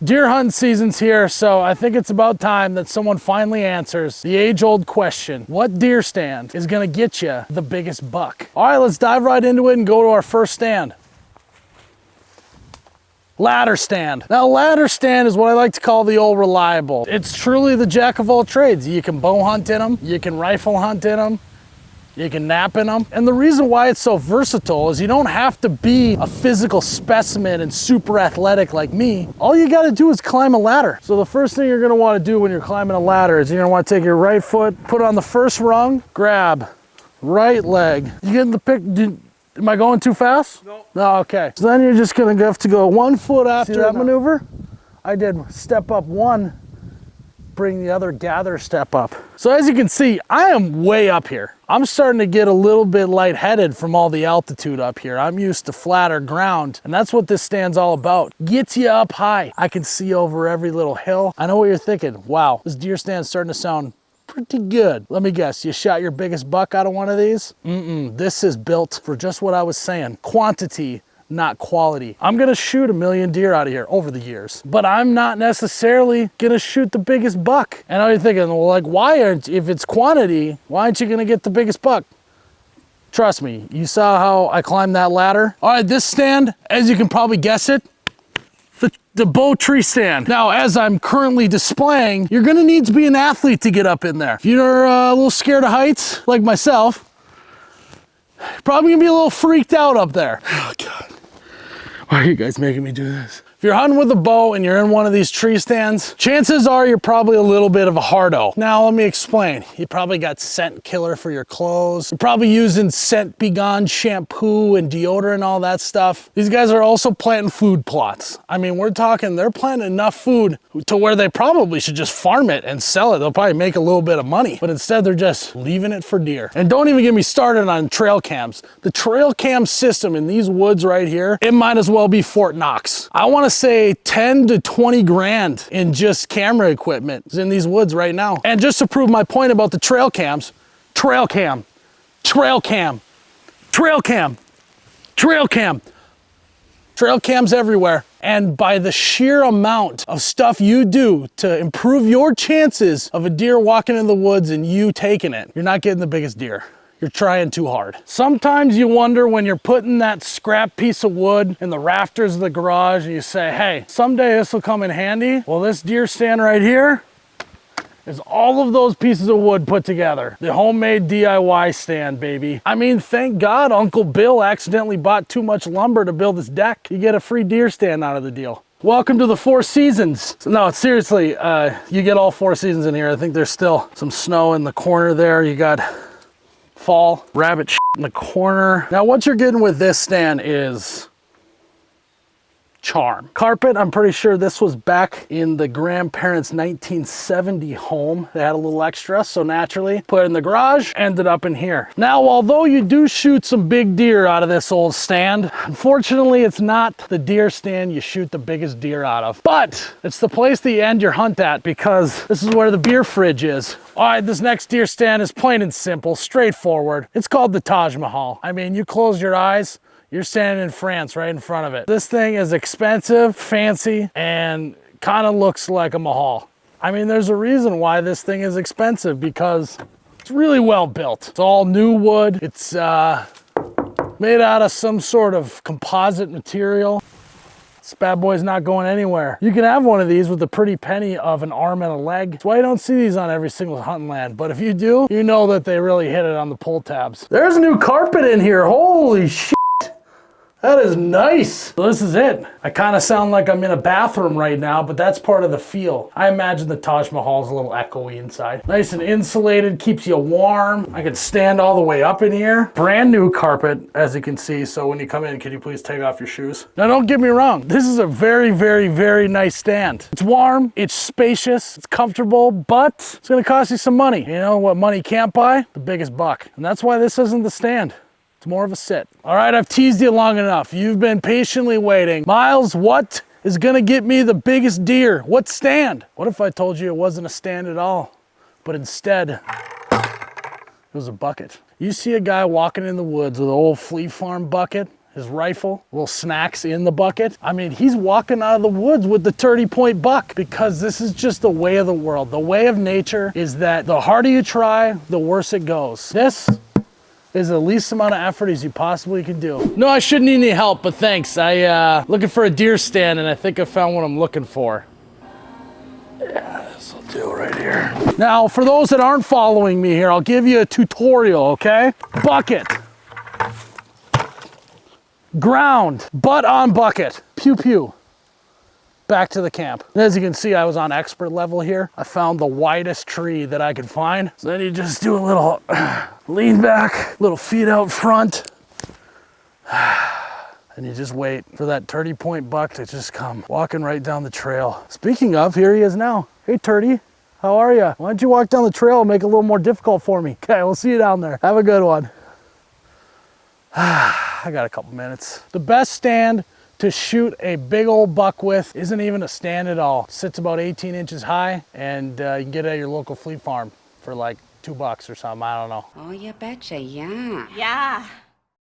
Deer hunting season's here, so I think it's about time that someone finally answers the age-old question. What deer stand is gonna get you the biggest buck? All right, let's dive right into it and go to our first stand. Ladder stand. Now, ladder stand is what I like to call the old reliable. It's truly the jack of all trades. You can bow hunt in them, you can rifle hunt in them, you can nap in them. And the reason why it's so versatile is you don't have to be a physical specimen and super athletic like me. All you gotta do is climb a ladder. So the first thing you're gonna wanna do when you're climbing a ladder is you're gonna wanna take your right foot, put it on the first rung, grab right leg. You getting the pic? Am I going too fast? No. No, okay. So then you're just gonna have to go 1 foot after that maneuver. I did step up one, bring the other gather step up. So as you can see, I am way up here. I'm starting to get a little bit lightheaded from all the altitude up here. I'm used to flatter ground, and that's what this stand's all about. Gets you up high. I can see over every little hill. I know what you're thinking. Wow, this deer stand's starting to sound pretty good. Let me guess, you shot your biggest buck out of one of these? This is built for just what I was saying. Quantity, not quality. I'm gonna shoot 1 million deer out of here over the years, but I'm not necessarily gonna shoot the biggest buck. And I know you're thinking, well, like, if it's quantity, why aren't you gonna get the biggest buck? Trust me, you saw how I climbed that ladder. All right, this stand, as you can probably guess it, the bow tree stand. Now, as I'm currently displaying, you're gonna need to be an athlete to get up in there. If you're a little scared of heights, like myself, you're probably gonna be a little freaked out up there. Oh God. Why are you guys making me do this? If you're hunting with a bow and you're in one of these tree stands, chances are you're probably a little bit of a hardo. Now, let me explain. You probably got scent killer for your clothes. You're probably using scent begone shampoo and deodorant and all that stuff. These guys are also planting food plots. I mean, we're talking, they're planting enough food to where they probably should just farm it and sell it. They'll probably make a little bit of money, but instead they're just leaving it for deer. And don't even get me started on trail cams. The trail cam system in these woods right here, it might as well be Fort Knox. I want to say 10 to 20 grand in just camera equipment is in these woods right now. And just to prove my point about the trail cams, trail cam, trail cam, trail cam, trail cam, trail cams everywhere. And by the sheer amount of stuff you do to improve your chances of a deer walking in the woods and you taking it, you're not getting the biggest deer. You're trying too hard. Sometimes you wonder when you're putting that scrap piece of wood in the rafters of the garage and you say, hey, someday this will come in handy. Well, this deer stand right here is all of those pieces of wood put together. The homemade DIY stand, baby. I mean, thank God Uncle Bill accidentally bought too much lumber to build his deck. You get a free deer stand out of the deal. Welcome to the 4 seasons. No, seriously, you get all 4 seasons in here. I think there's still some snow in the corner there. You got fall, rabbit shit in the corner. Now what you're getting with this stand is charm. Carpet, I'm pretty sure this was back in the grandparents' 1970 home. They had a little extra, so naturally put it in the garage, ended up in here. Now, although you do shoot some big deer out of this old stand, unfortunately it's not the deer stand you shoot the biggest deer out of, but it's the place that you end your hunt at because this is where the beer fridge is. All right, this next deer stand is plain and simple, straightforward. It's called the Taj Mahal. I mean, you close your eyes, you're standing in France right in front of it. This thing is expensive, fancy, and kind of looks like a Mahal. I mean, there's a reason why this thing is expensive because it's really well built. It's all new wood. It's made out of some sort of composite material. This bad boy's not going anywhere. You can have one of these with a pretty penny of an arm and a leg. That's why you don't see these on every single hunting land. But if you do, you know that they really hit it on the pull tabs. There's new carpet in here. Holy shit. That is nice. So this is it. I kind of sound like I'm in a bathroom right now, but that's part of the feel. I imagine the Taj Mahal is a little echoey inside. Nice and insulated, keeps you warm. I can stand all the way up in here. Brand new carpet, as you can see. So when you come in, can you please take off your shoes? Now don't get me wrong. This is a very, very, very nice stand. It's warm, it's spacious, it's comfortable, but it's gonna cost you some money. You know what money can't buy? The biggest buck. And that's why this isn't the stand. It's more of a sit. All right, I've teased you long enough. You've been patiently waiting. Miles, what is gonna get me the biggest deer? What stand? What if I told you it wasn't a stand at all, but instead it was a bucket? You see a guy walking in the woods with an old flea farm bucket, his rifle, little snacks in the bucket. I mean, he's walking out of the woods with the 30-point buck because this is just the way of the world. The way of nature is that the harder you try, the worse it goes. This is the least amount of effort as you possibly can do. No, I shouldn't need any help, but thanks. Looking for a deer stand, and I think I found what I'm looking for. Yeah, this will do right here. Now, for those that aren't following me here, I'll give you a tutorial, okay? Bucket. Ground, butt on bucket, pew pew, back to the camp. And as you can see, I was on expert level here. I found the widest tree that I could find. So then you just do a little lean back, little feet out front, and you just wait for that 30-point buck to just come walking right down the trail. Speaking of, here he is now. Hey, Turdy, how are you? Why don't you walk down the trail and make it a little more difficult for me? Okay, we'll see you down there. Have a good one. I got a couple minutes. The best stand to shoot a big old buck with isn't even a stand at all. It sits about 18 inches high, and you can get it at your local flea farm for like $2 or something, I don't know. Oh, you betcha, yeah. Yeah.